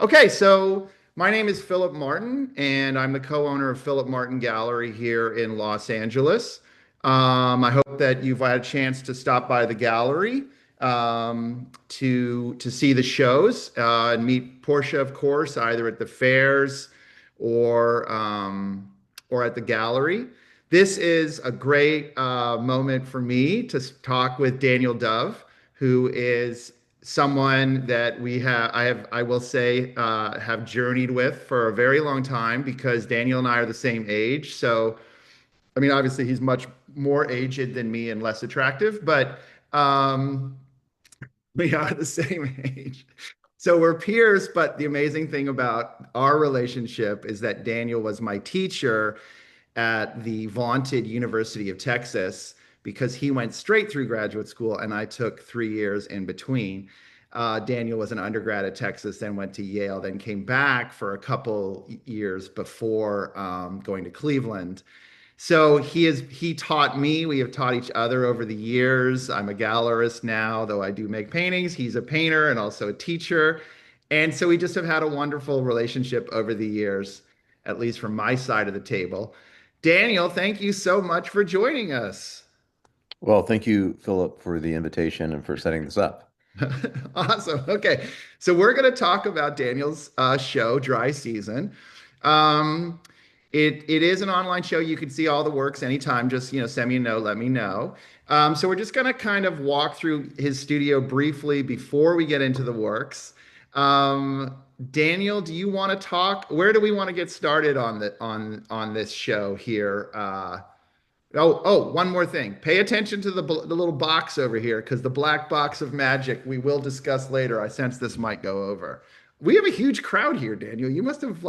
Okay, so my name is Philip Martin, and I'm the co-owner of Philip Martin Gallery here in Los Angeles. I hope that you've had a chance to stop by the gallery to see the shows and meet Portia, of course, either at the fairs or or at the gallery. This is a great moment for me to talk with Daniel Dove, who is someone that I will say, have journeyed with for a very long time because Daniel and I are the same age. So, I mean, obviously he's much more aged than me and less attractive, but um, we are the same age. So we're peers, but the amazing thing about our relationship is that Daniel was my teacher at the vaunted University of Texas because he went straight through graduate school and I took 3 years in between. Daniel was an undergrad at Texas, then went to Yale, then came back for a couple years before going to Cleveland. So he taught me. We have taught each other over the years. I'm a gallerist now, though I do make paintings. He's a painter and also a teacher. And so we just have had a wonderful relationship over the years, at least from my side of the table. Daniel, thank you so much for joining us. Well, thank you, Philip, for the invitation and for setting this up. Awesome. Okay. So we're going to talk about Daniel's show, Dry Season. Um, it is an online show. You can see all the works anytime. Just, send me a note, let me know. So we're just going to kind of walk through his studio briefly before we get into the works. Um, Daniel, do you want to talk? Where do we want to get started on this show here? One more thing. Pay attention to the little box over here because the black box of magic we will discuss later. I sense this might go over. We have a huge crowd here, Daniel. You must have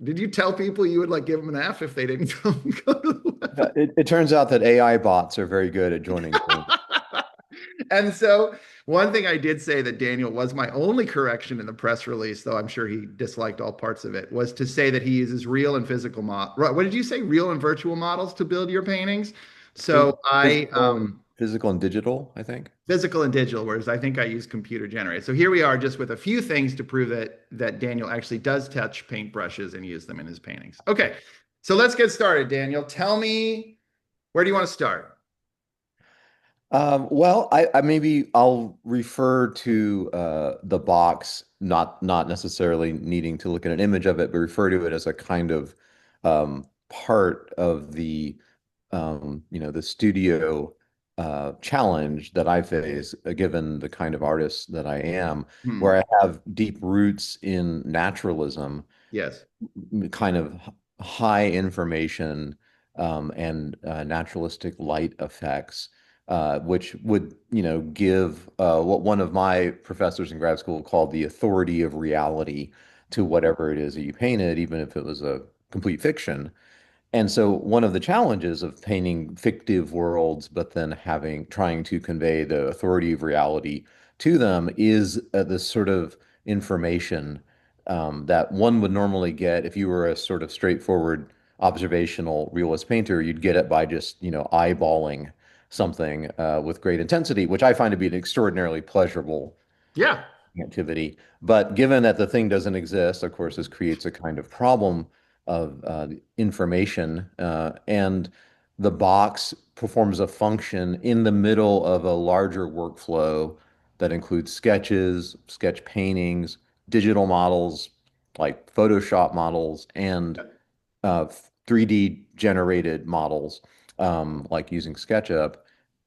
did you tell people you would give them an F if they didn't go to the It turns out that AI bots are very good at joining things. web? And so one thing I did say that Daniel was my only correction in the press release, though I'm sure he disliked all parts of it, was to say that he uses real and physical What did you say? Real and virtual models to build your paintings. Phys- So I physical and digital, I think. physical and digital, whereas I think I use computer generated. So here we are, just with a few things to prove that Daniel actually does touch paintbrushes and use them in his paintings. Okay, so let's get started, Daniel. Tell me, where do you want to start? Well, I maybe I'll refer to the box, not necessarily needing to look at an image of it, but refer to it as a kind of part of the studio challenge that I face, given the kind of artist that I am, Hmm. where I have deep roots in naturalism, Yes. kind of high information and naturalistic light effects, which would, give what one of my professors in grad school called the authority of reality to whatever it is that you painted, even if it was a complete fiction. And so one of the challenges of painting fictive worlds, but then trying to convey the authority of reality to them is this sort of information that one would normally get if you were a sort of straightforward observational realist painter. You'd get it by just, eyeballing something with great intensity, which I find to be an extraordinarily pleasurable Yeah. activity. But given that the thing doesn't exist, of course, this creates a kind of problem of information. And the box performs a function in the middle of a larger workflow that includes sketches, sketch paintings, digital models like Photoshop models, and 3D generated models like using SketchUp.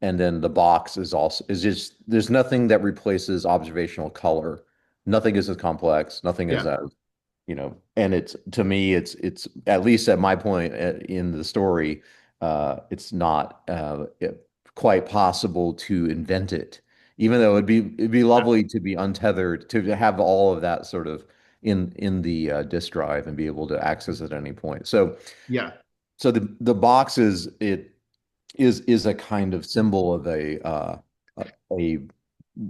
And then the box is just there's nothing that replaces observational color. Nothing is as complex. Nothing is Yeah. as and it's to me it's at least at my point in the story, it's not quite possible to invent it, even though it'd be lovely to be untethered to have all of that sort of in the disk drive and be able to access it at any point. Yeah. So the box is a kind of symbol of a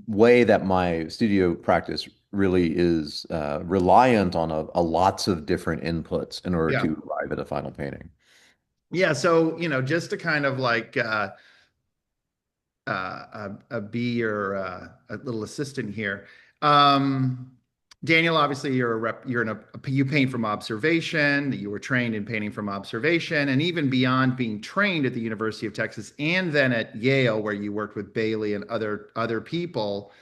way that my studio practice really is reliant on a lots of different inputs in order Yeah. to arrive at a final painting. Yeah. So, just to kind of be your a little assistant here. Um, Daniel, obviously you're a rep, you're in a, you paint from observation, that you were trained in painting from observation, and even beyond being trained at the University of Texas and then at Yale, where you worked with Bailey and other people.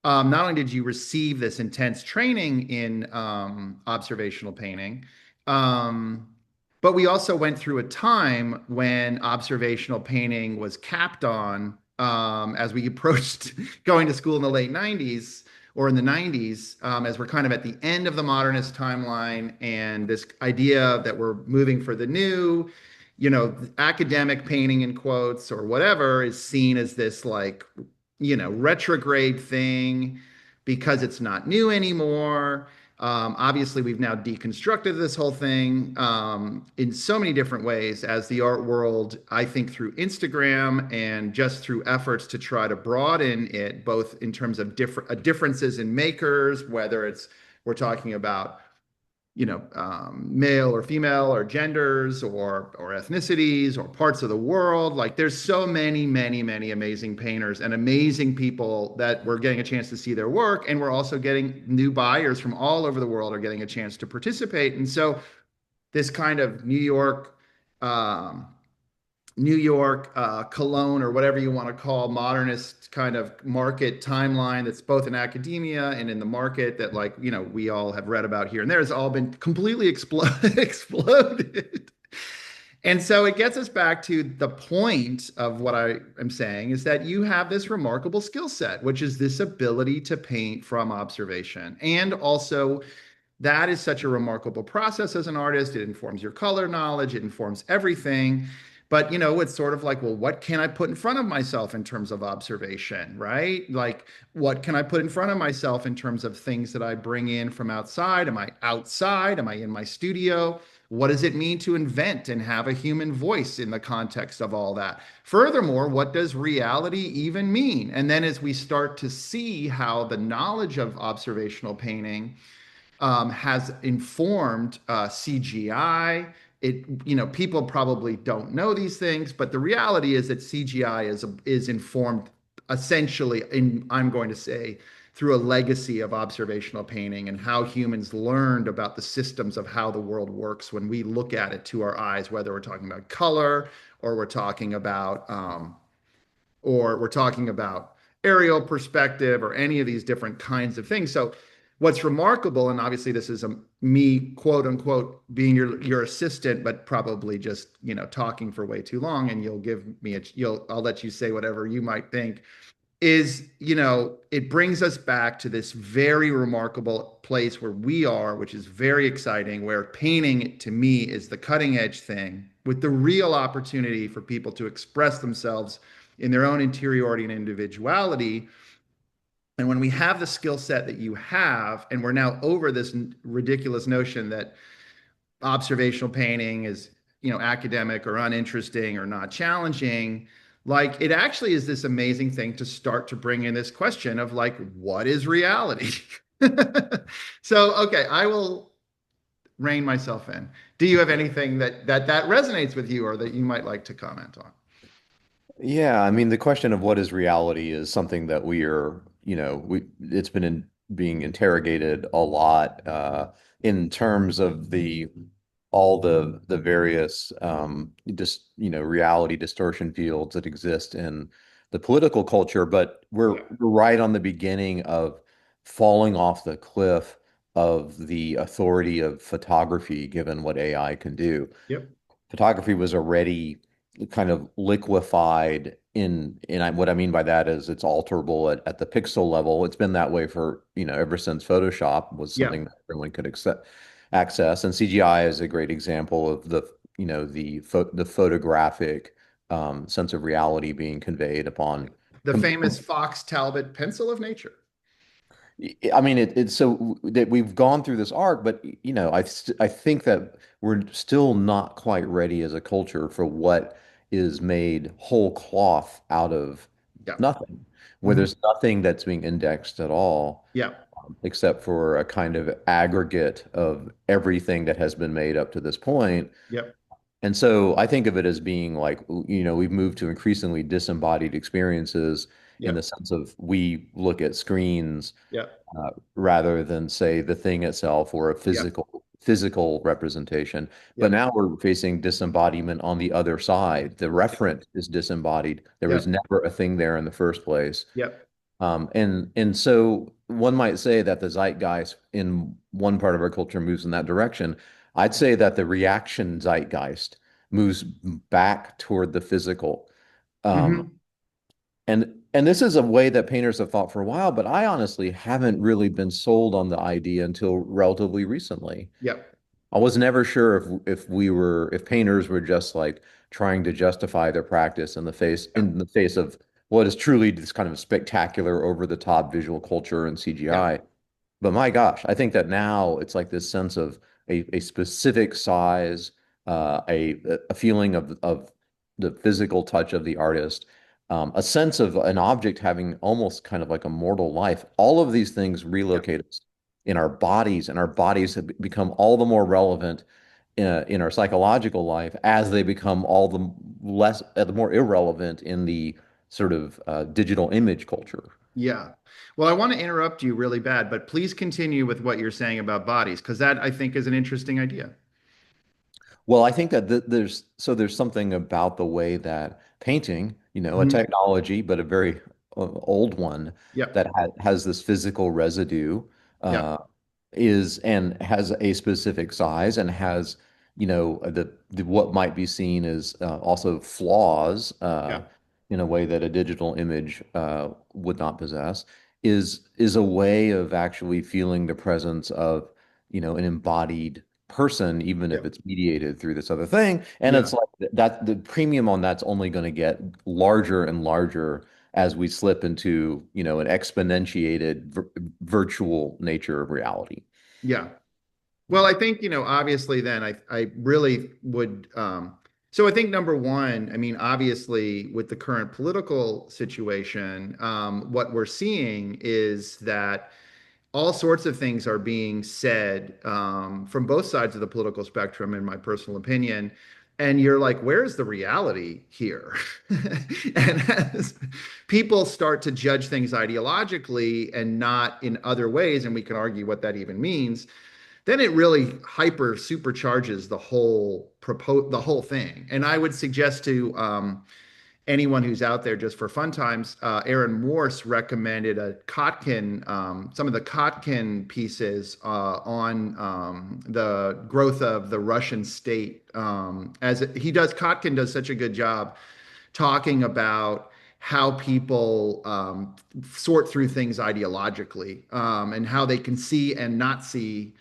Not only did you receive this intense training in observational painting, um, but we also went through a time when observational painting was capped on as we approached going to school in the late 90s or in the 90s, as we're kind of at the end of the modernist timeline and this idea that we're moving for the new, academic painting in quotes or whatever is seen as this like retrograde thing because it's not new anymore. Obviously, we've now deconstructed this whole thing in so many different ways as the art world, I think through Instagram and just through efforts to try to broaden it, both in terms of differences in makers, whether it's we're talking about male or female or genders or ethnicities or parts of the world. Like there's so many, many, many amazing painters and amazing people that we're getting a chance to see their work. And we're also getting new buyers from all over the world are getting a chance to participate. And so this kind of um, New York, Cologne, or whatever you want to call modernist kind of market timeline that's both in academia and in the market that, like, we all have read about here and there has all been completely exploded. And so it gets us back to the point of what I am saying is that you have this remarkable skill set, which is this ability to paint from observation. And also, that is such a remarkable process as an artist. It informs your color knowledge, it informs everything. But it's sort of like, well, what can I put in front of myself in terms of observation, right? Like, what can I put in front of myself in terms of things that I bring in from outside? Am I outside? Am I in my studio? What does it mean to invent and have a human voice in the context of all that? Furthermore, what does reality even mean? And then as we start to see how the knowledge of observational painting has informed CGI. People probably don't know these things, but the reality is that CGI is informed essentially, I'm going to say, through a legacy of observational painting and how humans learned about the systems of how the world works when we look at it to our eyes, whether we're talking about color or we're talking about aerial perspective or any of these different kinds of things. So what's remarkable, and obviously this is me quote unquote being your assistant, but probably just talking for way too long, and I'll let you say whatever you might think. Is it brings us back to this very remarkable place where we are, which is very exciting, where painting to me is the cutting edge thing with the real opportunity for people to express themselves in their own interiority and individuality. And when we have the skill set that you have, and we're now over this ridiculous notion that observational painting is, academic or uninteresting or not challenging, like it actually is this amazing thing to start to bring in this question of like, what is reality? So, okay, I will rein myself in. Do you have anything that resonates with you or that you might like to comment on? Yeah, I mean, the question of what is reality is something that we are, it's been being interrogated a lot in terms of all the various just reality distortion fields that exist in the political culture. But Yeah. we're right on the beginning of falling off the cliff of the authority of photography, given what AI can do. Yep. Photography was already kind of liquefied what I mean by that is it's alterable at the pixel level. It's been that way for, ever since Photoshop was Yeah. something that everyone could access. And CGI is a great example of the photographic sense of reality being conveyed upon. The famous Fox Talbot pencil of nature. I mean, it's so that we've gone through this arc, but I think that we're still not quite ready as a culture for what is made whole cloth out of Yeah. nothing, where Mhm. there's nothing that's being indexed at all, Yeah. except for a kind of aggregate of everything that has been made up to this point. Yep. And so I think of it as being like, we've moved to increasingly disembodied experiences. in the Yep. sense of we look at screens Yep. rather than say the thing itself or a Yep. physical representation. But Yep. now we're facing disembodiment on the other side. The referent is disembodied. There was Yep. never a thing there in the first place. Yep. And so one might say that the zeitgeist in one part of our culture moves in that direction. I'd say that the reaction zeitgeist moves back toward the physical. Um, Hmm. and this is a way that painters have thought for a while, but I honestly haven't really been sold on the idea until relatively recently. Yep. I was never sure if painters were just like trying to justify their practice Yep. in the face of what is truly this kind of spectacular over the top visual culture and Yep. CGI. But my gosh, I think that now it's like this sense of a specific size, a feeling of the physical touch of the artist, a sense of an object having almost kind of like a mortal life. All of these things Yep. relocate us in our bodies, and our bodies have become all the more relevant in our psychological life as they become all the more irrelevant in the sort of digital image culture. Yeah. Well, I want to interrupt you really bad, but please continue with what you're saying about bodies, because that I think is an interesting idea. Well, I think that there's something about the way that painting, a Mhm. technology, but a very old one that Yep. has this physical residue, Yep. uh, is and has a specific size and has, the what might be seen as also flaws Yep. in a way that a digital image would not possess, is a way of actually feeling the presence of, an embodied person, even if Yep. it's mediated through this other thing. And Yeah. it's like that the premium on that's only going to get larger and larger as we slip into, an exponentiated virtual nature of reality. Yeah. Well, I think, obviously then I really would so I think number one, I mean, obviously with the current political situation, what we're seeing is that all sorts of things are being said from both sides of the political spectrum, in my personal opinion. And you're like, where's the reality here? And as people start to judge things ideologically and not in other ways, and we can argue what that even means, then it really hyper supercharges the whole thing. And I would suggest to anyone who's out there just for fun times, Aaron Morse recommended some of the Kotkin pieces on the growth of the Russian state. Kotkin does such a good job talking about how people sort through things ideologically and how they can see and not see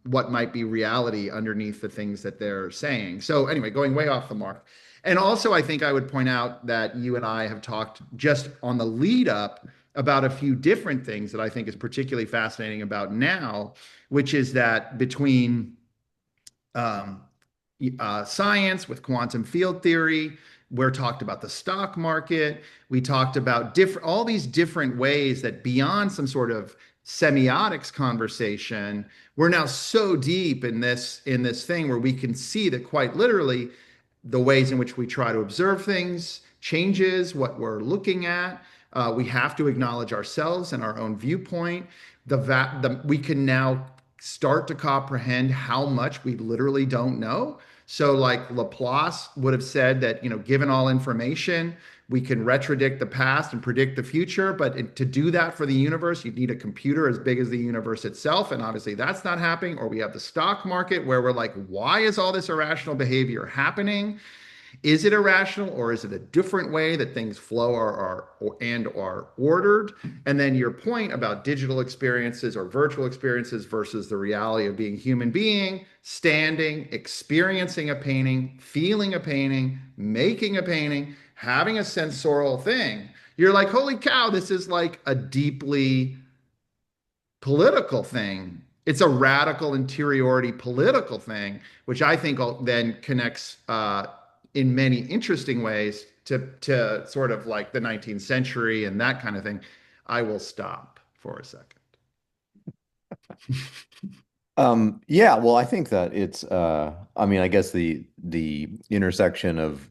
what might be reality underneath the things that they're saying. So, anyway, going way off the mark. And also, I think I would point out that you and I have talked just on the lead up about a few different things that I think is particularly fascinating about now, which is that between um, science with quantum field theory. We're talked about the stock market. We talked about all these different ways that beyond some sort of semiotics conversation, we're now so deep in this thing where we can see that quite literally the ways in which we try to observe things changes what we're looking at. We have to acknowledge ourselves and our own viewpoint. We can now start to comprehend how much we literally don't know. So, like Laplace would have said that, given all information, we can retrodict the past and predict the future. But to do that for the universe, you need a computer as big as the universe itself. And obviously, that's not happening. Or we have the stock market where we're like, why is all this irrational behavior happening? Is it irrational, or is it a different way that things flow and are ordered? And then your point about digital experiences or virtual experiences versus the reality of being a human being, standing, experiencing a painting, feeling a painting, making a painting, having a sensorial thing. You're like, holy cow, this is like a deeply political thing. It's a radical interiority political thing, which I think then connects in many interesting ways to sort of like the 19th century and that kind of thing. I will stop for a second. Yeah, well, I think that I mean, I guess the intersection of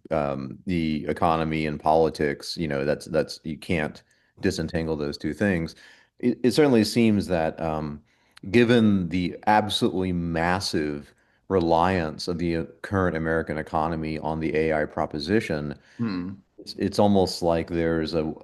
the economy and politics, that's you can't disentangle those two things. It certainly seems that given the absolutely massive reliance of the current American economy on the AI proposition, Hmm. it's almost like there's a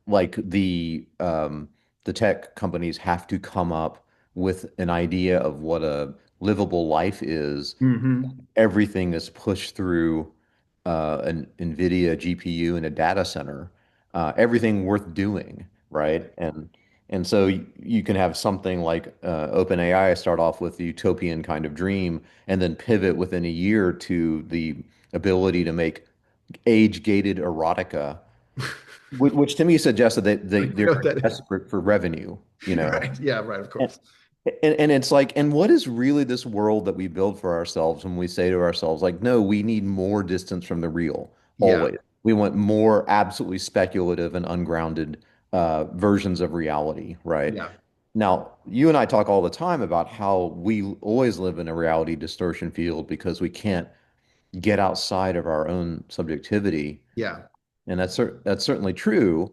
like the tech companies have to come up with an idea of what a livable life is. Hmm. Everything is pushed through an NVIDIA GPU in a data center. Everything worth doing, right? And so you can have something like OpenAI start off with the utopian kind of dream and then pivot within a year to the ability to make age-gated erotica, which to me suggests that I they're know what that is. desperate for revenue, Right. Yeah, right, of And, course. and it's like, and what is really this world that we build for ourselves when we say to ourselves, like, no, we need more distance from the real, Yeah. always. We want more absolutely speculative and ungrounded versions of reality, right? Yeah. Now, you and I talk all the time about how we always live in a reality distortion field because we can't get outside of our own subjectivity. Yeah. And that's certainly true.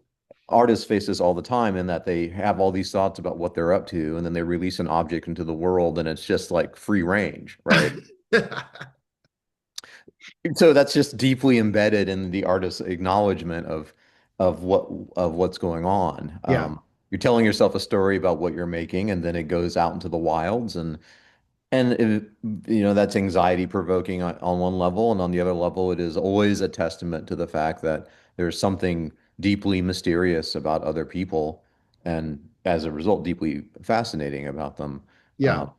Artists face this all the time in that they have all these thoughts about what they're up to, and then they release an object into the world, and it's just like free range, right? So that's just deeply embedded in the artist's acknowledgement of what of what's going on. Yeah. You're telling yourself a story about what you're making, and then it goes out into the wilds, and that's anxiety provoking on one level, and on the other level, it is always a testament to the fact that there's something deeply mysterious about other people, and as a result, deeply fascinating about them. Yeah. Um,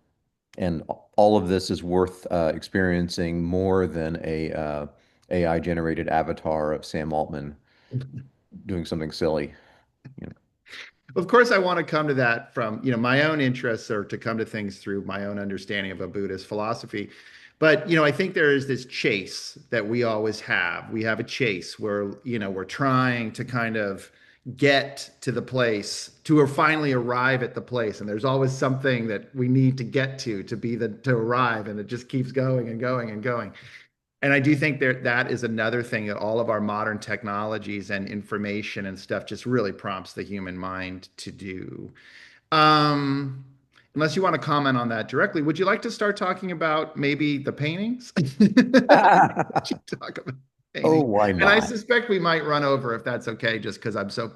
and all of this is worth experiencing more than a AI generated avatar of Sam Altman doing something silly. You know. Of course, I want to come to that from, my own interests or to come to things through my own understanding of a Buddhist philosophy. But, I think there is this chase that we always have. We have a chase where, we're trying to kind of get to the place to finally arrive at the place. And there's always something that we need to get to be to arrive. And it just keeps going and going and going. And I do think that is another thing that all of our modern technologies and information and stuff just really prompts the human mind to do. Um, Unless you want to comment on that directly, would you like to start talking about maybe the paintings? Talk about Oh, painting. why And I not? suspect we might run over if that's okay, just because I'm so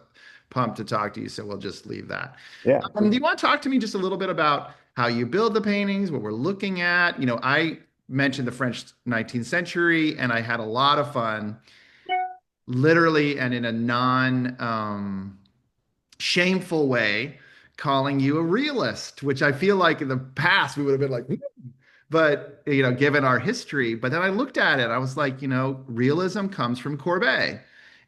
pumped to talk to you. So we'll just leave that. Yeah. Do you want to talk to me just a little bit about how you build the paintings, what we're looking at? I mentioned the French 19th century, and I had a lot of fun, literally and in a non shameful way, calling you a realist, which I feel like in the past we would have been like, but given our history. But then I looked at it, I was like, realism comes from Courbet.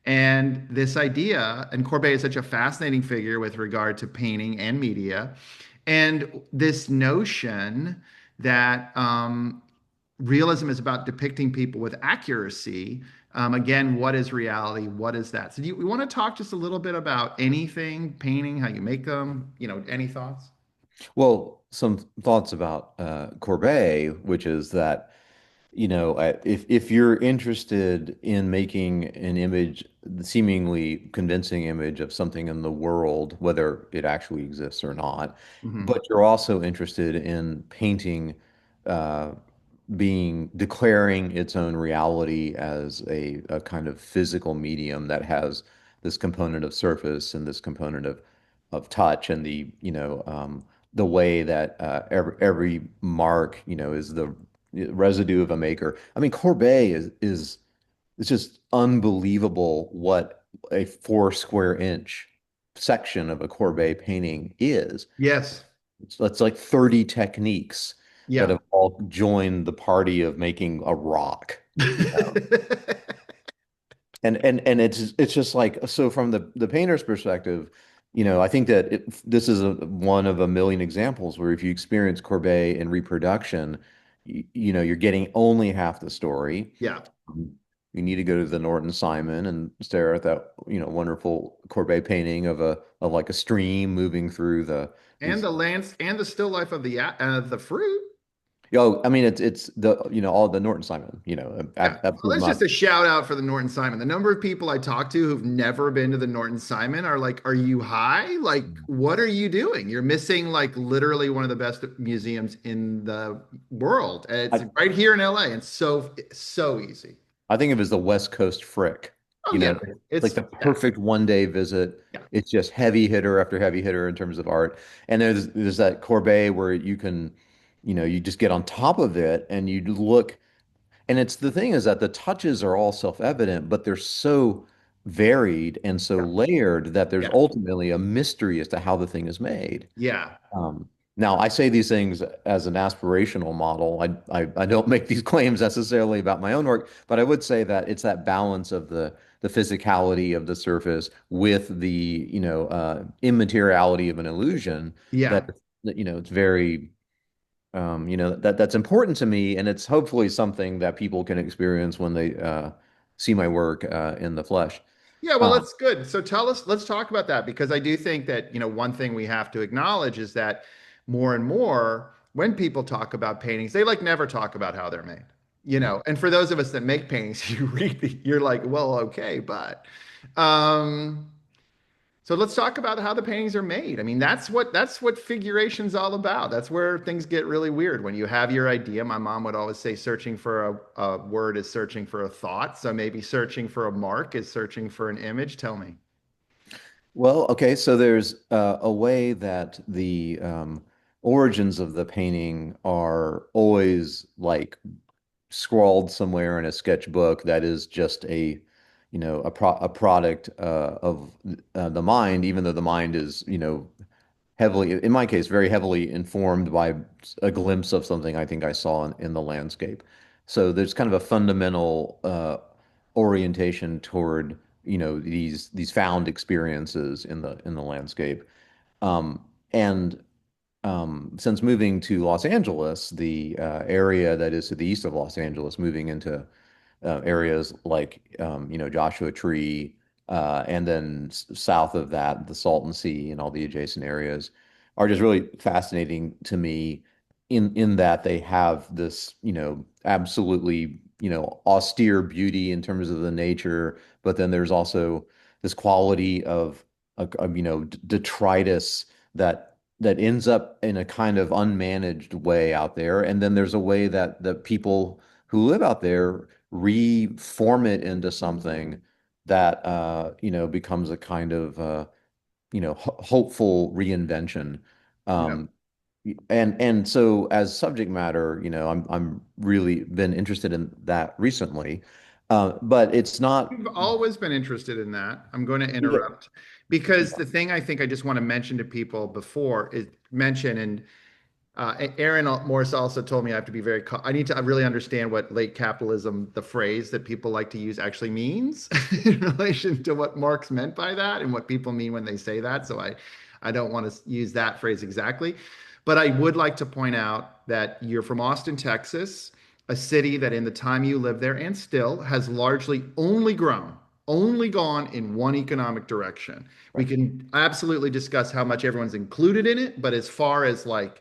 And this idea, and Courbet is such a fascinating figure with regard to painting and media, and this notion that realism is about depicting people with accuracy. Again, what is reality? What is that? So, we want to talk just a little bit about anything, painting, how you make them? Any thoughts? Well, some thoughts about Courbet, which is that, if you're interested in making an image, the seemingly convincing image of something in the world, whether it actually exists or not, Hmm. but you're also interested in painting, uh, declaring its own reality as a kind of physical medium that has this component of surface and this component of touch and the way that every mark, is the residue of a maker. I mean, Courbet is it's just unbelievable what a 4 square inch section of a Courbet painting is. Yes. It's like 30 techniques that Yeah. have all joined the party of making a rock. And it's just like, so from the painter's perspective, I think that this is one of a million examples where if you experience Courbet in reproduction, you're getting only half the story. Yeah. Um, You need to go to the Norton Simon and stare at that, wonderful Courbet painting of like a stream moving through And these. the still life of the fruit. Yo, I mean, it's the all the Norton Simon, Yeah. Well, absolute that's just must. a shout out for the Norton Simon. The number of people I talk to who've never been to the Norton Simon are like, "Are you high? Like, what are you doing? You're missing like literally one of the best museums in the world. And it's I right here in LA. And so easy. I think of it as the West Coast frick. Oh You know, yeah. it's like It's the yeah, perfect one-day visit. yeah, It's just heavy hitter after heavy hitter in terms of art. And there's that Courbet where you can, you just get on top of it and you look. And it's the thing is that the touches are all self-evident, but they're so varied and so yeah, layered that there's yeah, ultimately a mystery as to how the thing is made. yeah. Now, I say these things as an aspirational model. I don't make these claims necessarily about my own work, but I would say that it's that balance of the physicality of the surface with the immateriality of an illusion that, Yeah. it's very that's important to me, and it's hopefully something that people can experience when they see my work in the flesh. Yeah, well, Um, that's good. So tell us, let's talk about that because I do think that, one thing we have to acknowledge is that more and more when people talk about paintings, they like never talk about how they're made. And for those of us that make paintings, you're like, well, okay, but um so let's talk about how the paintings are made. I mean, that's what figuration's all about. That's where things get really weird. When you have your idea, my mom would always say searching for a word is searching for a thought. So maybe searching for a mark is searching for an image. Tell me. well, okay, so there's a way that the origins of the painting are always like scrawled somewhere in a sketchbook that is just a product of the mind, even though the mind is, heavily, in my case, very heavily informed by a glimpse of something I think I saw in the landscape. So there's kind of a fundamental orientation toward, these found experiences in the landscape. And since moving to Los Angeles, the area that is to the east of Los Angeles, moving into areas like Joshua Tree, and then south of that, the Salton Sea and all the adjacent areas are just really fascinating to me in that they have this absolutely austere beauty in terms of the nature, but then there's also this quality of detritus that ends up in a kind of unmanaged way out there, and then there's a way that the people who live out there reform it into something that becomes a kind of hopeful reinvention. Yeah. Um, and so as subject matter, I'm really been interested in that recently. But it's not. We've always been interested in that. I'm going to Yeah. interrupt because the thing I think I just want to mention to people before is mention and Aaron Morse also told me I have to be I need to really understand what late capitalism, the phrase that people like to use, actually means in relation to what Marx meant by that and what people mean when they say that. So I don't want to use that phrase exactly. But I would like to point out that you're from Austin, Texas, a city that in the time you live there and still has largely only gone in one economic direction. We Right. can absolutely discuss how much everyone's included in it, but as far as like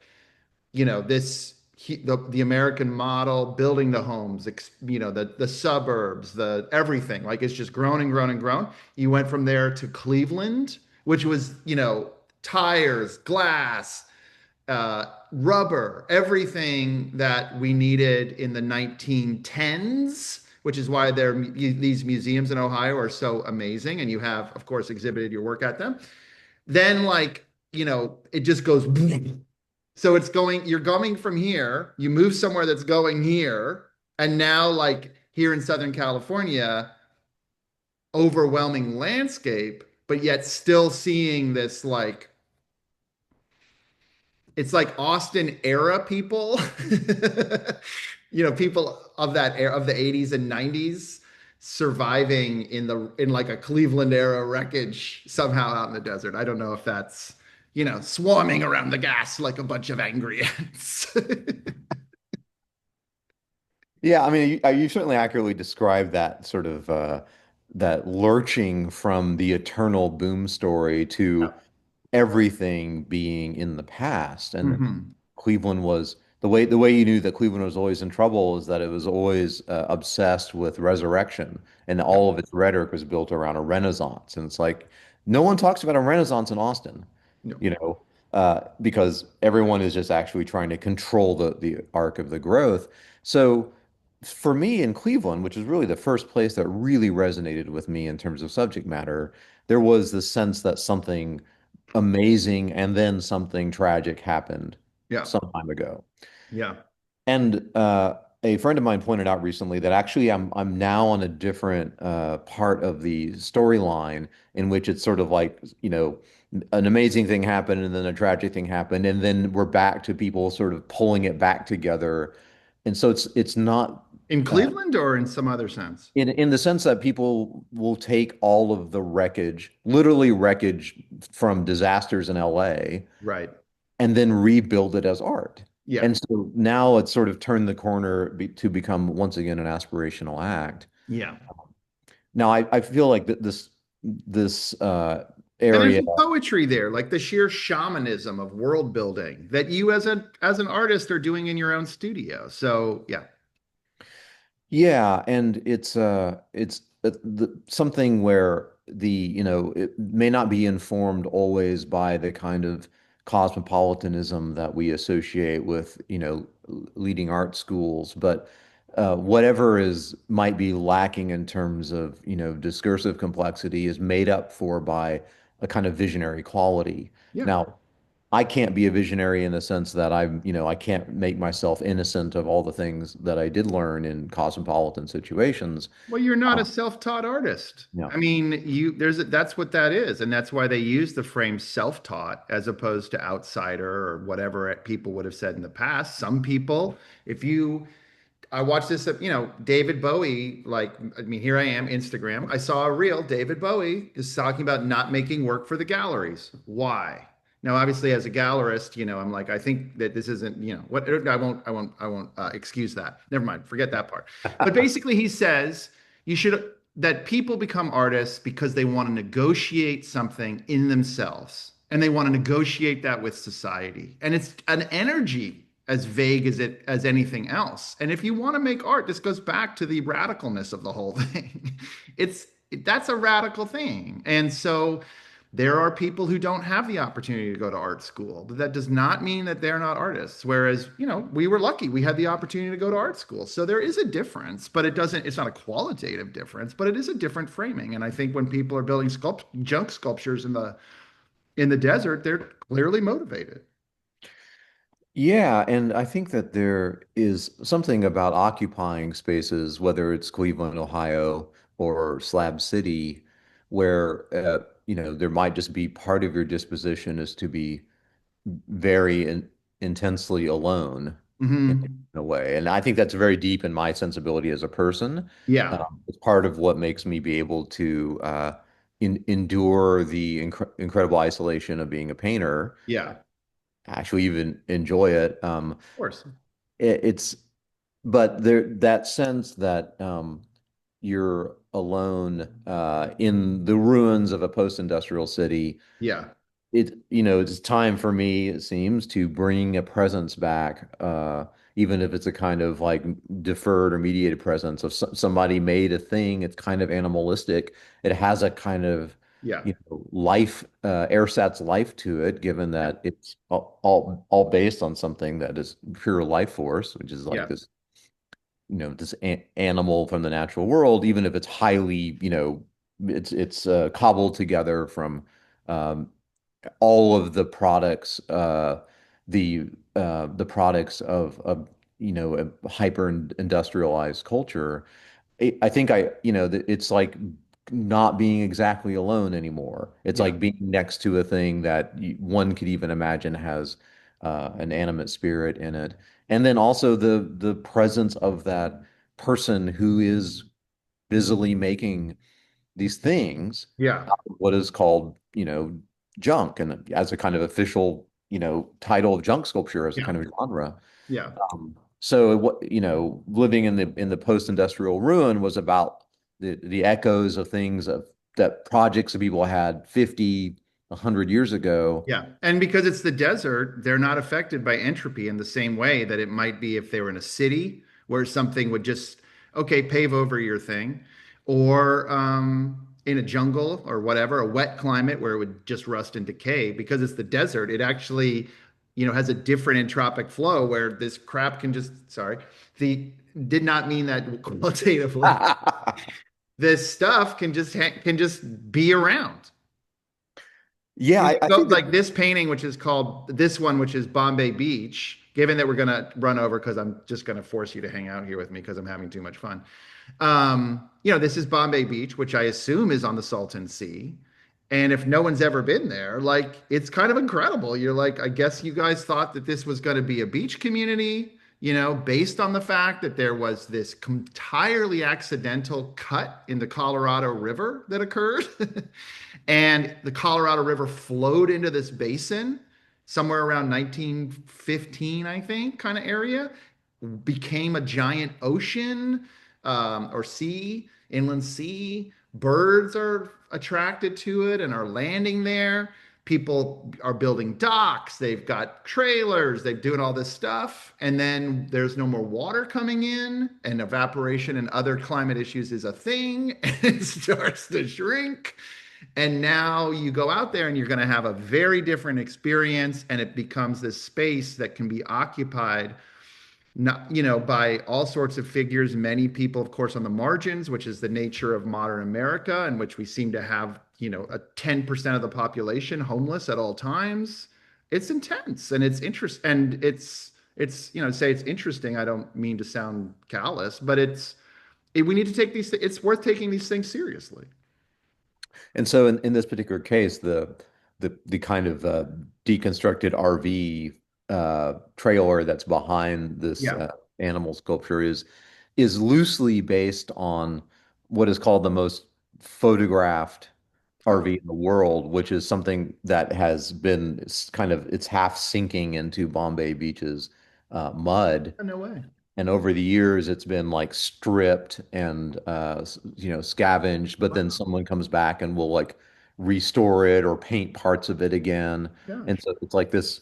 the American model, building the homes, the suburbs, the everything, like it's just grown and grown and grown. You went from there to Cleveland, which was tires, glass, rubber, everything that we needed in the 1910s, which is why these museums in Ohio are so amazing, and you have, of course, exhibited your work at them. Then, like, it just goes. So you're going from here, you move somewhere that's going here, and now, like here in Southern California, overwhelming landscape, but yet still seeing this like it's like Austin era people, people of that era of the 80s and 90s surviving in like a Cleveland era wreckage somehow out in the desert. I don't know if that's, swarming around the gas like a bunch of angry ants. Yeah, I mean, you certainly accurately described that sort of that lurching from the eternal boom story to everything being in the past. And Mhm. Cleveland was the way you knew that Cleveland was always in trouble is that it was always obsessed with resurrection, and Yeah. all of its rhetoric was built around a renaissance. And it's like no one talks about a renaissance in Austin, No. you know, because everyone is just actually trying to control the arc of the growth. So for me in Cleveland, which is really the first place that really resonated with me in terms of subject matter, there was the sense that something amazing and then something tragic happened Yeah. some time ago. Yeah. And a friend of mine pointed out recently that actually I'm now on a different part of the storyline in which it's sort of like, an amazing thing happened and then a tragic thing happened, and then we're back to people sort of pulling it back together. And so it's not In Cleveland or in some other sense? in the sense that people will take all of the wreckage, literally wreckage from disasters in LA, Right. and then rebuild it as art. Yeah. And so now it's sort of turned the corner to become once again an aspirational act. Yeah. Now I feel like that this And there's area. some poetry there, like the sheer shamanism of world building that you as an artist are doing in your own studio. So yeah. Yeah, and something where it may not be informed always by the kind of cosmopolitanism that we associate with, leading art schools, but whatever is might be lacking in terms of, discursive complexity is made up for by a kind of visionary quality. Yeah. Now, I can't be a visionary in the sense that I can't make myself innocent of all the things that I did learn in cosmopolitan situations. Well, you're not Uh, a self-taught artist. yeah. I mean, that's what that is, and that's why they use the frame self-taught as opposed to outsider or whatever people would have said in the past. Some people, if you I watched this, David Bowie, like, I mean, here I am, Instagram. I saw a reel. David Bowie is talking about not making work for the galleries. Why? Now, obviously, as a gallerist, I'm like, I think that this isn't, what I won't excuse that. Never mind, forget that part. But basically, he says that people become artists because they want to negotiate something in themselves and they want to negotiate that with society. And it's an energy as vague as anything else. And if you want to make art, this goes back to the radicalness of the whole thing. That's a radical thing. And so there are people who don't have the opportunity to go to art school, but that does not mean that they're not artists. Whereas, we were lucky. We had the opportunity to go to art school. So there is a difference, but it's not a qualitative difference, but it is a different framing. And I think when people are building junk sculptures in the desert, they're clearly motivated. Yeah, and I think that there is something about occupying spaces, whether it's Cleveland, Ohio, or Slab City, where there might just be part of your disposition is to be very intensely alone in Hmm. a way. And I think that's very deep in my sensibility as a person. Yeah. It's part of what makes me be able to endure the incredible isolation of being a painter, Yeah. Of actually even enjoy it. course. It's but there that sense that you're alone in the ruins of a post-industrial city. Yeah. It's time for me, it seems, to bring a presence back, even if it's a kind of like deferred or mediated presence of somebody made a thing. It's kind of animalistic. It has a kind of, Yeah. life, AirSat's life to it, given Yeah. that it's all based on something that is pure life force, which is like Yeah. this animal from the natural world, even if it's highly, it's cobbled together from um, all of the products, the products of a hyper industrialized culture. I think it's like not being exactly alone anymore. It's Yeah. like being next to a thing that one could even imagine has an animate spirit in it, and then also the presence of that person who is busily making these things, Yeah. what is called, junk, and as a kind of official, title of junk sculpture as a Yeah. kind of genre. Yeah. So what, living in the post-industrial ruin was about the echoes of things that projects that people had 50, 100 years ago. Yeah. And because it's the desert, they're not affected by entropy in the same way that it might be if they were in a city where something would just, okay, pave over your thing, or in a jungle or whatever, a wet climate where it would just rust and decay. Because it's the desert, it actually, has a different entropic flow where this crap can just, sorry, the did not mean that qualitatively. This stuff can just be around. Yeah, You I go think that. like this painting, which is called this one, which is Bombay Beach. Given that we're gonna run over because I'm just gonna force you to hang out here with me because I'm having too much fun. This is Bombay Beach, which I assume is on the Salton Sea. And if no one's ever been there, like it's kind of incredible. You're like, I guess you guys thought that this was going to be a beach community, based on the fact that there was this entirely accidental cut in the Colorado River that occurred. And the Colorado River flowed into this basin somewhere around 1915, I think, kind of area, became a giant ocean, or sea, inland sea. Birds are attracted to it and are landing there. People are building docks. They've got trailers. They're doing all this stuff. And then there's no more water coming in, and evaporation and other climate issues is a thing. And it starts to shrink. And now you go out there and you're going to have a very different experience. And it becomes this space that can be occupied not by all sorts of figures, many people of course on the margins, which is the nature of modern America, in which we seem to have a 10% of the population homeless at all times. It's intense, and it's interest, and it's say it's interesting, I don't mean to sound callous, but we need to take it's worth taking these things seriously. And so in this particular case, the kind of deconstructed RV trailer that's behind this Yeah. animal sculpture is loosely based on what is called the most photographed Oh, RV in the world, which is something that has been kind of it's half sinking into Bombay Beach's mud. no way. And over the years, it's been like stripped and scavenged, but then Wow. someone comes back and will like restore it or paint parts of it again. And Gosh. so it's like this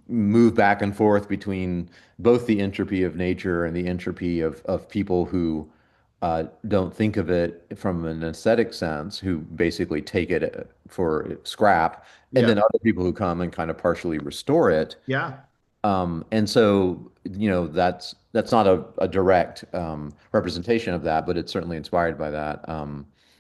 move back and forth between both the entropy of nature and the entropy of people who don't think of it from an aesthetic sense, who basically take it for scrap, and Yeah. then other people who come and kind of partially restore it. Yeah. And so, that's not a direct representation of that, but it's certainly inspired by that.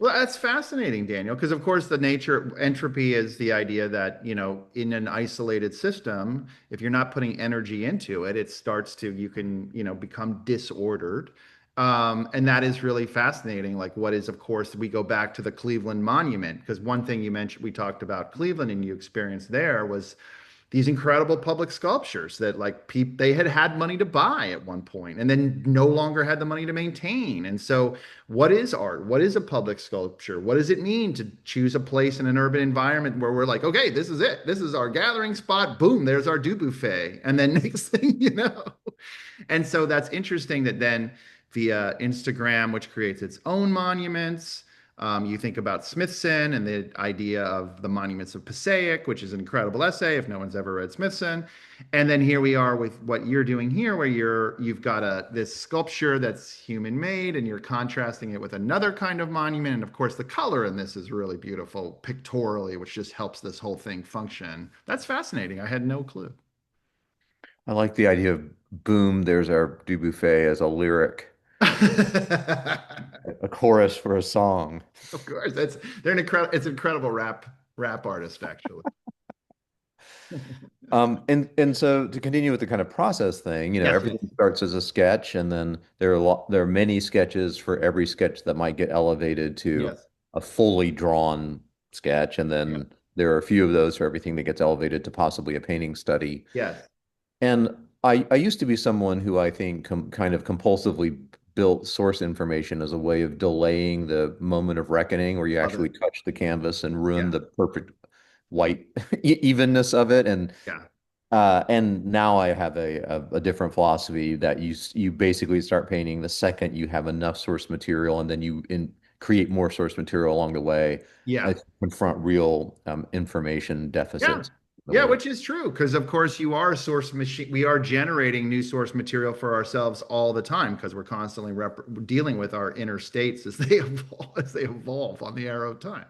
Well, that's fascinating, Daniel, because of course the nature entropy is the idea that, in an isolated system, if you're not putting energy into it, it starts to, you can, become disordered. And that is really fascinating. Like what is, of course, we go back to the Cleveland Monument, because one thing you mentioned, we talked about Cleveland and you experienced there was these incredible public sculptures that like they had money to buy at one point and then no longer had the money to maintain. And so what is art? What is a public sculpture? What does it mean to choose a place in an urban environment where we're like, okay, this is it. This is our gathering spot. Boom, there's our do buffet. And then next thing you know. And so that's interesting that then via Instagram, which creates its own monuments. You think about Smithson and the idea of the monuments of Passaic, which is an incredible essay if no one's ever read Smithson. And then here we are with what you're doing here, where you've got this sculpture that's human made, and you're contrasting it with another kind of monument. And of course, the color in this is really beautiful pictorially, which just helps this whole thing function. That's fascinating. I had no clue. I like the idea of boom, there's our Du Buffet as a lyric, a chorus for a song. Of course, they're an incredible. It's an incredible rap artist, actually. And so to continue with the kind of process thing, Yes, yes, everything starts as a sketch, and then there are many sketches for every sketch that might get elevated to yes, a fully drawn sketch, and yeah, then there are a few of those for everything that gets elevated to possibly a painting study. yes. And I used to be someone who I think kind of compulsively built source information as a way of delaying the moment of reckoning where you Love it. actually touch the canvas and ruin Yeah, the perfect white evenness of it. yeah, And now I have a different philosophy that you basically start painting the second you have enough source material, and then create more source material along the way Yeah. as you confront real information Yeah. deficits in the Yeah, world. which is true because of course you are a source machine. We are generating new source material for ourselves all the time because we're constantly dealing with our inner states as they evolve on the arrow of time.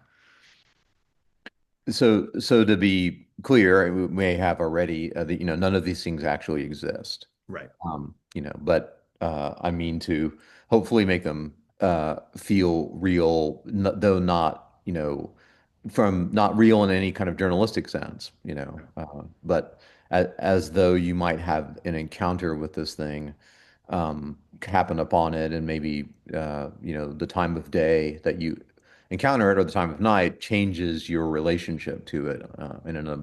So to be clear, we may have already that none of these things actually exist. Right. But I mean to hopefully make them feel real, though not, from not real in any kind of journalistic sense, but as though you might have an encounter with this thing, happen upon it, and maybe the time of day that you encounter it or the time of night changes your relationship to it in a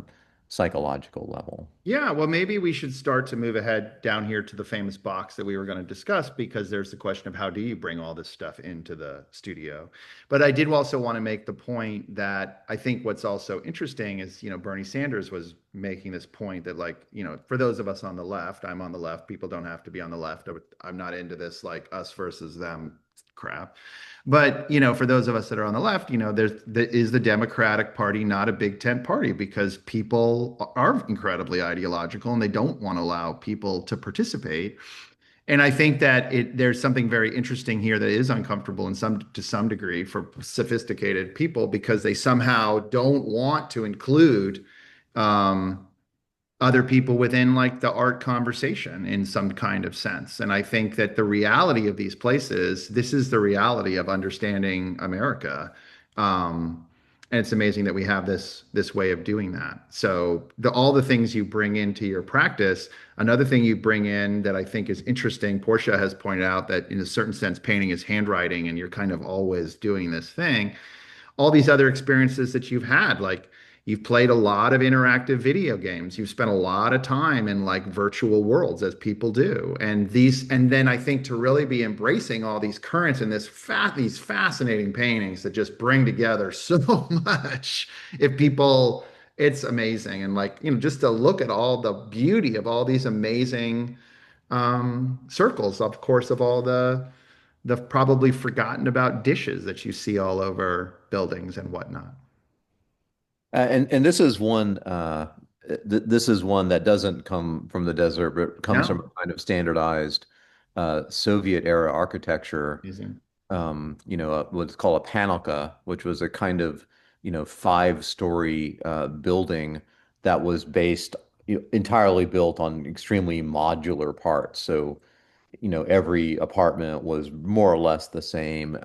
psychological level. Yeah, well, maybe we should start to move ahead down here to the famous box that we were going to discuss because there's the question of how do you bring all this stuff into the studio. But I did also want to make the point that I think what's also interesting is, Bernie Sanders was making this point that, like, for those of us on the left, I'm on the left, people don't have to be on the left. I'm not into this like us versus them crap. But, for those of us that are on the left, there is the Democratic Party not a big tent party because people are incredibly ideological and they don't want to allow people to participate. And I think that there's something very interesting here that is uncomfortable to some degree for sophisticated people because they somehow don't want to include um, other people within like the art conversation in some kind of sense. And I think that the reality of these places, this is the reality of understanding America. And it's amazing that we have this way of doing that. So all the things you bring into your practice, another thing you bring in that I think is interesting, Portia has pointed out that in a certain sense, painting is handwriting, and you're kind of always doing this thing all these other experiences that you've had. Like you've played a lot of interactive video games. You've spent a lot of time in like virtual worlds as people do. And then I think to really be embracing all these currents and these fascinating paintings that just bring together so much. If people, it's amazing. And like, just to look at all the beauty of all these amazing circles, of course, of all the probably forgotten about dishes that you see all over buildings and whatnot. And this is one this is one that doesn't come from the desert, but comes from No, a kind of standardized Soviet era architecture. amazing. What's called a panelka, which was a kind of five-story building that was based entirely built on extremely modular parts. So every apartment was more or less the same.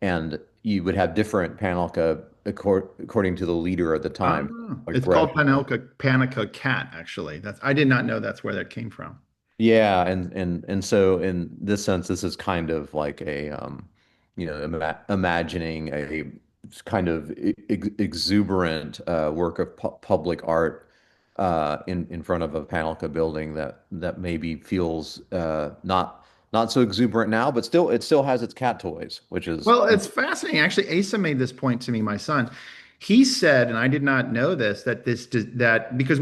And you would have different panelka according to the leader at the Ah, time, like it's called Brezhnev. Panica Cat, actually. I did not know that's where that came from. Yeah, and so in this sense, this is kind of like a imagining a kind of exuberant work of public art in front of a Panelka building that maybe feels not so exuberant now, but it still has its cat toys, which is Well, it's fascinating. Actually, Asa made this point to me, my son. He said, and I did not know this, that because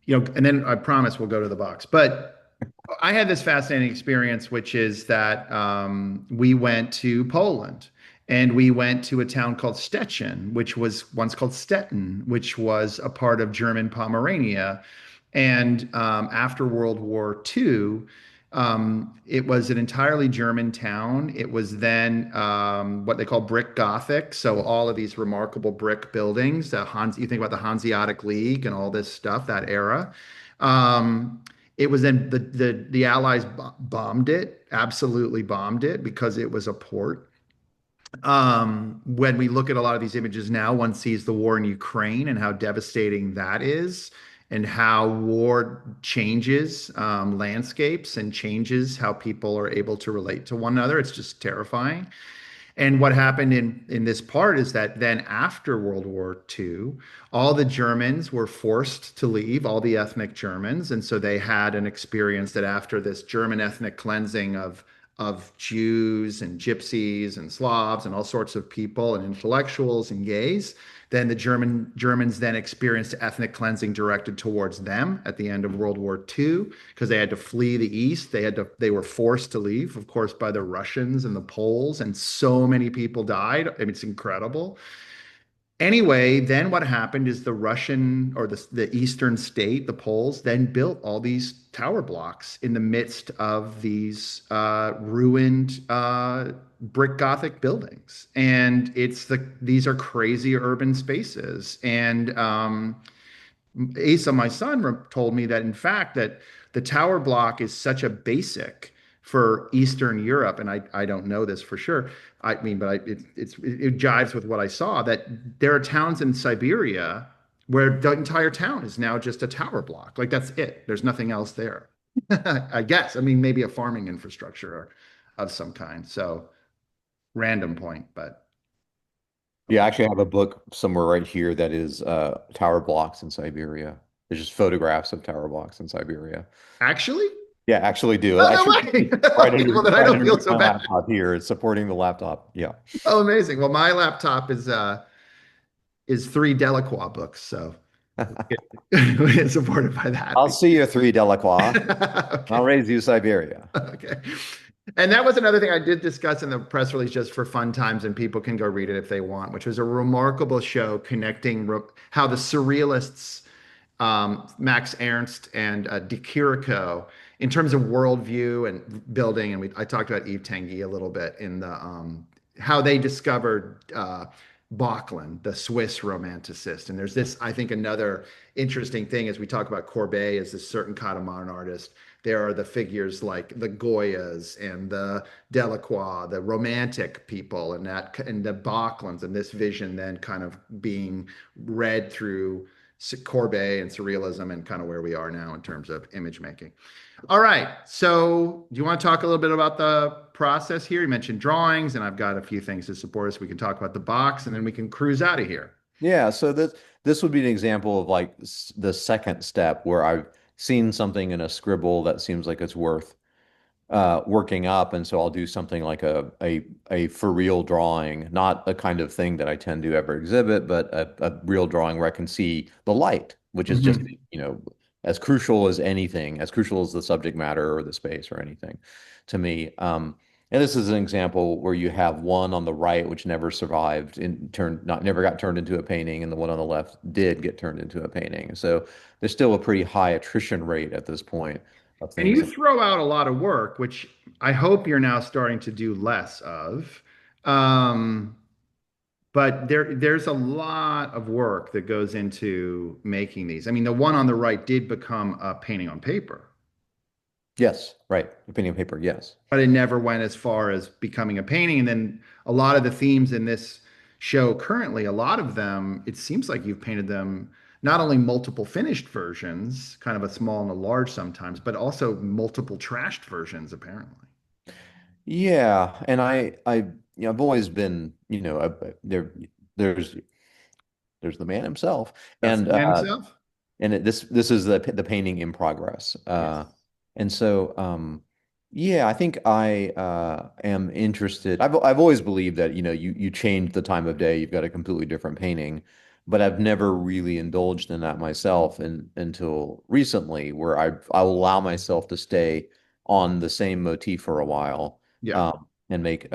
and then I promise we'll go to the box. But I had this fascinating experience, which is that we went to Poland and we went to a town called Stettin, which was once called Stettin, which was a part of German Pomerania. And after World War II, it was an entirely German town. It was then what they call brick Gothic. So all of these remarkable brick buildings, you think about the Hanseatic League and all this stuff, that era. It was then the Allies bombed it, absolutely bombed it because it was a port. When we look at a lot of these images now, one sees the war in Ukraine and how devastating that is, and how war changes landscapes and changes how people are able to relate to one another. It's just terrifying. And what happened in this part is that then after World War II, all the Germans were forced to leave, all the ethnic Germans, and so they had an experience that after this German ethnic cleansing of Jews and gypsies and Slavs and all sorts of people and intellectuals and gays. Then the Germans then experienced ethnic cleansing directed towards them at the end of World War II because they had to flee the East. They were forced to leave, of course, by the Russians and the Poles, and so many people died. I mean, it's incredible. Anyway, then what happened is the Russian or the Eastern state, the Poles, then built all these tower blocks in the midst of these ruined brick Gothic buildings. And these are crazy urban spaces. And Asa, my son, told me that in fact that the tower block is such a basic for Eastern Europe, and I don't know this for sure. I mean, but it jives with what I saw that there are towns in Siberia where the entire town is now just a tower block. Like that's it. There's nothing else there. I guess. I mean, maybe a farming infrastructure of some kind. So random point, but Yeah, I actually have a book somewhere right here that is tower blocks in Siberia. There's just photographs of tower blocks in Siberia. actually, Yeah, actually do. oh no Actually, way. right Okay, under well then I right don't feel underneath so my bad. laptop here. It's supporting the laptop. Yeah. Oh, amazing. Well, my laptop is three Delacroix books, so it's supported by that. I'll see you three Delacroix. Okay. I'll raise you Siberia. Okay. And that was another thing I did discuss in the press release just for fun times, and people can go read it if they want, which was a remarkable show connecting how the surrealists, Max Ernst and De Chirico, in terms of worldview and building, and I talked about Yves Tanguy a little bit in the how they discovered Bauquelin, the Swiss romanticist. And there's this, I think, another interesting thing as we talk about Courbet as this certain kind of modern artist. There are the figures like the Goyas and the Delacroix, the romantic people, and the Bauquelins, and this vision then kind of being read through Courbet and surrealism and kind of where we are now in terms of image making. All right. So, do you want to talk a little bit about the process here? You mentioned drawings, and I've got a few things to support us. We can talk about the box, and then we can cruise out of here. Yeah, so this would be an example of like the second step where I've seen something in a scribble that seems like it's worth working up, and so I'll do something like a for real drawing, not a kind of thing that I tend to ever exhibit, but a real drawing where I can see the light, which is just, Mhm. as crucial as anything, as crucial as the subject matter or the space or anything to me. And this is an example where you have one on the right which never survived and never got turned into a painting, and the one on the left did get turned into a painting. So there's still a pretty high attrition rate at this point of And things. you throw out a lot of work, which I hope you're now starting to do less of. Um, but there's a lot of work that goes into making these. I mean, the one on the right did become a painting on paper, Yes, right. Opinion paper, yes. but it never went as far as becoming a painting. And then a lot of the themes in this show currently, a lot of them, it seems like you've painted them not only multiple finished versions, kind of a small and a large sometimes, but also multiple trashed versions, apparently. Yeah, and I've always been, there's there's the man himself, That's the and man himself? this is the painting in progress. Yes. And so yeah, I think I am interested. I've always believed that, you change the time of day, you've got a completely different painting, but I've never really indulged in that myself until recently, where I'll allow myself to stay on the same motif for a while, Yeah. and make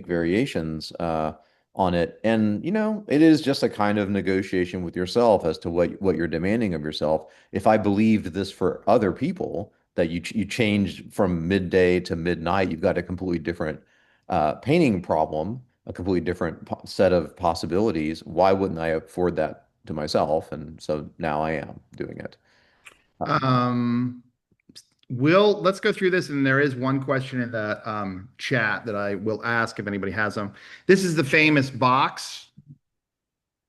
variations on it. And it is just a kind of negotiation with yourself as to what you're demanding of yourself. If I believed this for other people, that you change from midday to midnight, you've got a completely different painting problem, a completely different set of possibilities. Why wouldn't I afford that to myself? And so now I am doing it. Um, Um, let's go through this. And there is one question in the chat that I will ask if anybody has them. This is the famous box.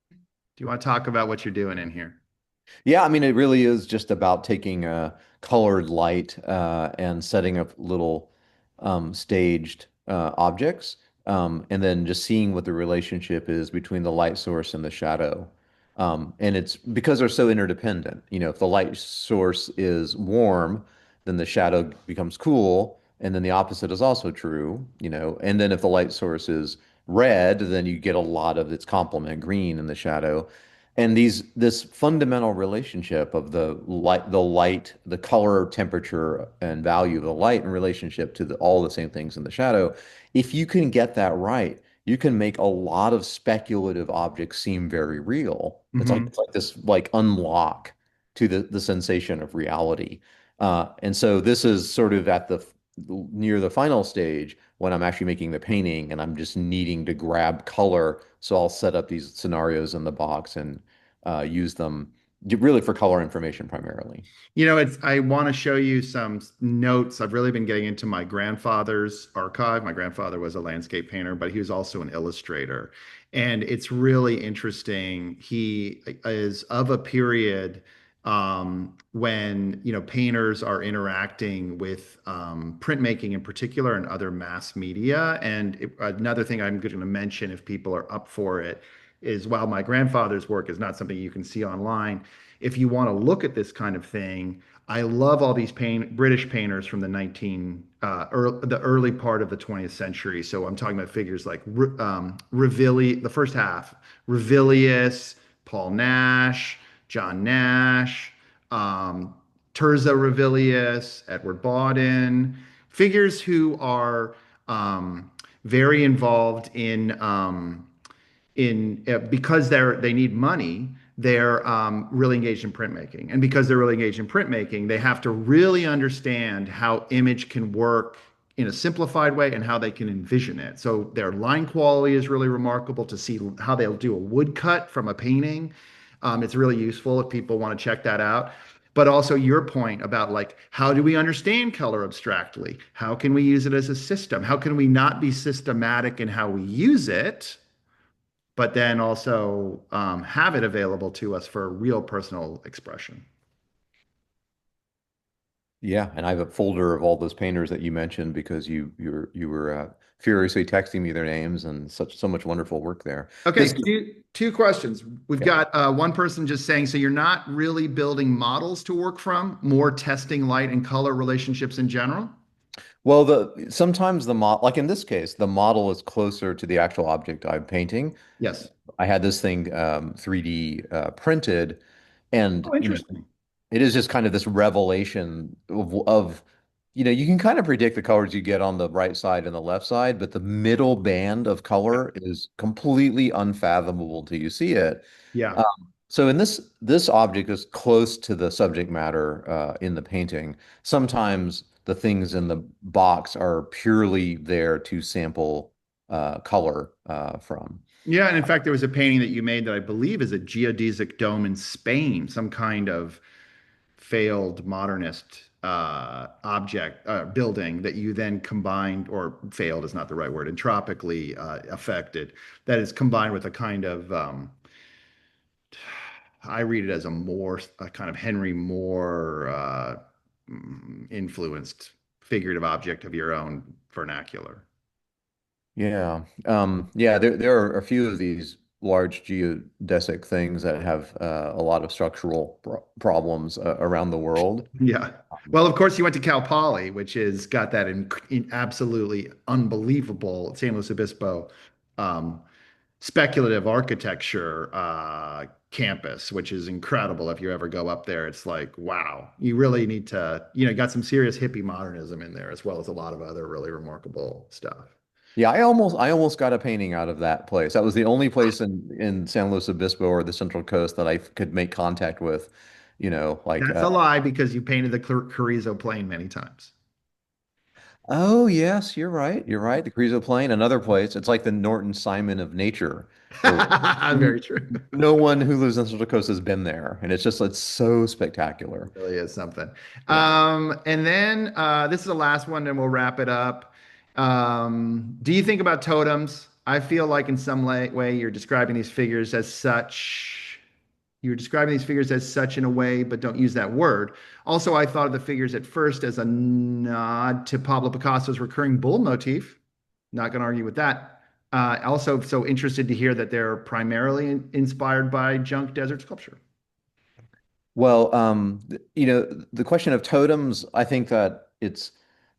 Do you want to talk about what you're doing in here? Yeah, I mean, it really is just about taking colored light and setting up little staged objects, and then just seeing what the relationship is between the light source and the shadow. And it's because they're so interdependent. If the light source is warm, then the shadow becomes cool, And then the opposite is also true, you know. And then if the light source is red, then you get a lot of its complement green in the shadow. And this fundamental relationship of the color, temperature, and value of the light in relationship to all the same things in the shadow, if you can get that right, you can make a lot of speculative objects seem very real. Hmm. It's like this like unlock to the sensation of reality. And so this is sort of at the near the final stage when I'm actually making the painting and I'm just needing to grab color. So I'll set up these scenarios in the box and use them really for color information primarily. I want to show you some notes. I've really been getting into my grandfather's archive. My grandfather was a landscape painter, but he was also an illustrator. And it's really interesting. He is of a period when, painters are interacting with printmaking in particular and other mass media. And another thing I'm going to mention, if people are up for it, is while my grandfather's work is not something you can see online, if you want to look at this kind of thing, I love all these British painters from the early part of the 20th century. So I'm talking about figures like the first half, Revilius, Paul Nash, John Nash, um, Terza Revilius, Edward Bawden, figures who are very involved in because they need money. They're really engaged in printmaking, and because they're really engaged in printmaking, they have to really understand how image can work in a simplified way and how they can envision it. So their line quality is really remarkable to see how they'll do a woodcut from a painting. It's really useful if people want to check that out. But also your point about like, how do we understand color abstractly? How can we use it as a system? How can we not be systematic in how we use it, but then also have it available to us for real personal expression? Yeah, and I have a folder of all those painters that you mentioned because you were furiously texting me their names and so much wonderful work there. Okay, This two questions. We've yeah. got one person just saying, so you're not really building models to work from, more testing light and color relationships in general? Well, the sometimes the mod like in this case, the model is closer to the actual object I'm painting. Yes. I had this thing 3D printed, and Oh, interesting. it is just kind of this revelation of, you can kind of predict the colors you get on the right side and the left side, but the middle band of color is completely unfathomable till you see it. Yeah. Um, so in this object is close to the subject matter in the painting. Sometimes the things in the box are purely there to sample color from. Yeah, and in fact, there was a painting that you made that I believe is a geodesic dome in Spain, some kind of failed modernist object building that you then combined, or failed is not the right word, entropically affected, that is combined with a kind of I read it as a kind of Henry Moore influenced figurative object of your own vernacular. Yeah. Yeah, there are a few of these large geodesic things that have a lot of structural problems around the world. Yeah. Well, of course, you went to Cal Poly, which is got that in absolutely unbelievable San Luis Obispo um, speculative architecture campus, which is incredible. If you ever go up there, it's like, wow, you really need to, got some serious hippie modernism in there, as well as a lot of other really remarkable stuff. Yeah, I almost got a painting out of that place. That was the only place in San Luis Obispo or the Central Coast that I could make contact with, like That's a lie because you painted the Carrizo plane many times. oh yes, you're right. You're right. The Carrizo Plain, another place. It's like the Norton Simon of nature. Where Very true. no one who lives in Central Coast has been there. And it's so spectacular. Really is something. Yeah. And then this is the last one, and we'll wrap it up. Do you think about totems? I feel like in some way you're describing these figures as such. You're describing these figures as such in a way, but don't use that word. Also, I thought of the figures at first as a nod to Pablo Picasso's recurring bull motif. Not going to argue with that. Also, so interested to hear that they're primarily inspired by junk desert sculpture. Well, the question of totems, I think that it's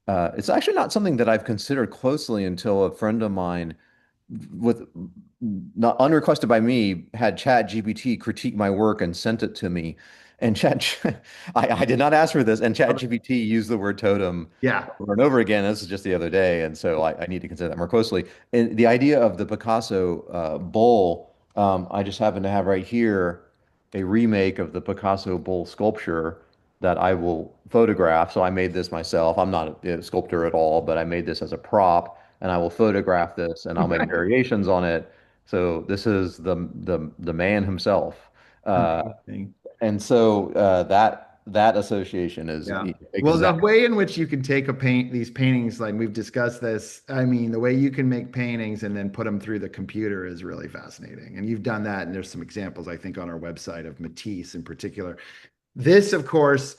It's actually not something that I've considered closely until a friend of mine with not unrequested by me, had Chat GPT critique my work and sent it to me. And I did not ask for this. And Chat GPT used the word totem Yeah. over and over again. This is just the other day. And so I need to consider that more closely. And the idea of the Picasso bowl, I just happen to have right here a remake of the Picasso bowl sculpture that I will photograph. So I made this myself. I'm not a sculptor at all, but I made this as a prop and I will photograph this and I'll make variations on it. So this is the man himself. Uh, Amazing. and so that association is Yeah. Well, the exact. way in which you can take these paintings, like we've discussed this, I mean, the way you can make paintings and then put them through the computer is really fascinating. And you've done that. And there's some examples, I think, on our website of Matisse in particular. This, of course,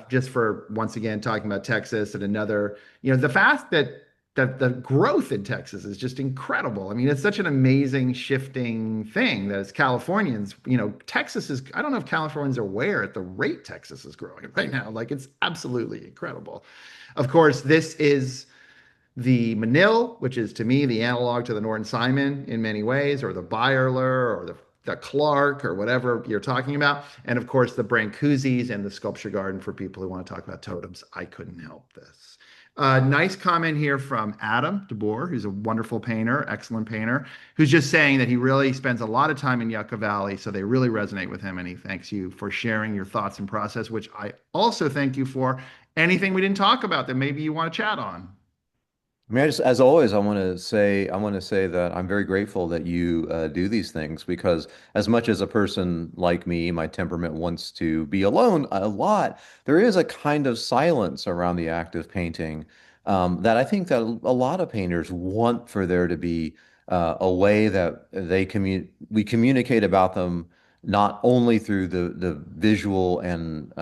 just for once again talking about Texas and another, the fact that the growth in Texas is just incredible. I mean, it's such an amazing shifting thing that as Californians, Texas is, I don't know if Californians are aware at the rate Texas is growing right now. Like it's absolutely incredible. Of course, this is the Manil, which is to me the analog to the Norton Simon in many ways, or the Byerler, or the Clark, or whatever you're talking about. And of course, the Brancusis and the Sculpture Garden for people who want to talk about totems. I couldn't help this. Nice comment here from Adam DeBoer, who's a wonderful painter, excellent painter, who's just saying that he really spends a lot of time in Yucca Valley, so they really resonate with him. And he thanks you for sharing your thoughts and process, which I also thank you for. Anything we didn't talk about that maybe you want to chat on? I mean, as always, I want to say that I'm very grateful that you do these things because as much as a person like me, my temperament wants to be alone a lot, there is a kind of silence around the act of painting that I think that a lot of painters want for there to be a way that we communicate about them not only through the visual and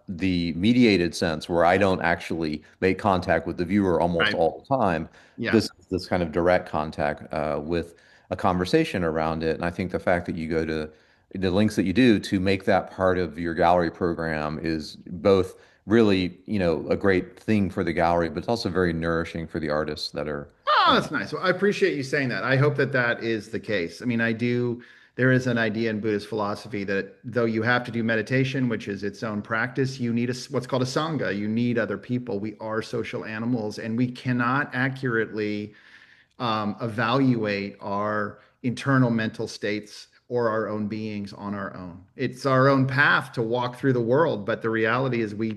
the mediated sense where I don't actually make contact with the viewer almost Right. all the time. Yeah. This kind of direct contact with a conversation around it. And I think the fact that you go to the links that you do to make that part of your gallery program is both really, a great thing for the gallery, but it's also very nourishing for the artists that are. Oh, that's nice. Well, I appreciate you saying that. I hope that that is the case. I mean, there is an idea in Buddhist philosophy that though you have to do meditation, which is its own practice, you need what's called a sangha. You need other people. We are social animals, and we cannot accurately evaluate our internal mental states or our own beings on our own. It's our own path to walk through the world, but the reality is we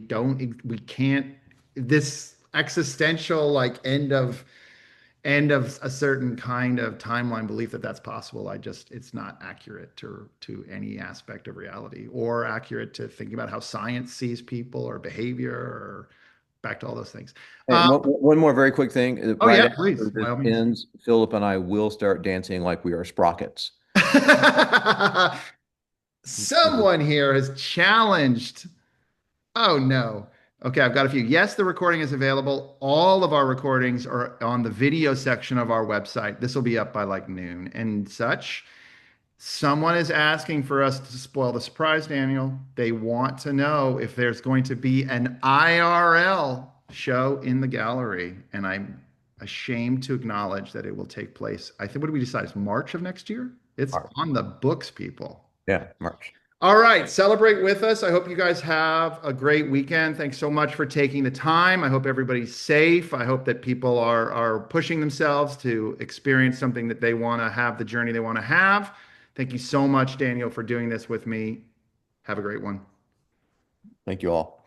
can't, this existential like end of a certain kind of timeline belief that that's possible. It's not accurate to any aspect of reality or accurate to thinking about how science sees people or behavior or back to all those things. And one more very quick thing. Oh Right yeah, after please, this by all means. ends, Philip and I will start dancing like we are sprockets. Someone here has challenged. Oh no. Okay, I've got a few. Yes, the recording is available. All of our recordings are on the video section of our website. This will be up by like noon and such. Someone is asking for us to spoil the surprise, Daniel. They want to know if there's going to be an IRL show in the gallery. And I'm ashamed to acknowledge that it will take place. I think, what do we decide? It's March of next year? It's March. on the books, people. Yeah, March. All right, celebrate with us. I hope you guys have a great weekend. Thanks so much for taking the time. I hope everybody's safe. I hope that people are pushing themselves to experience something that they want to have, the journey they want to have. Thank you so much, Daniel, for doing this with me. Have a great one. Thank you all.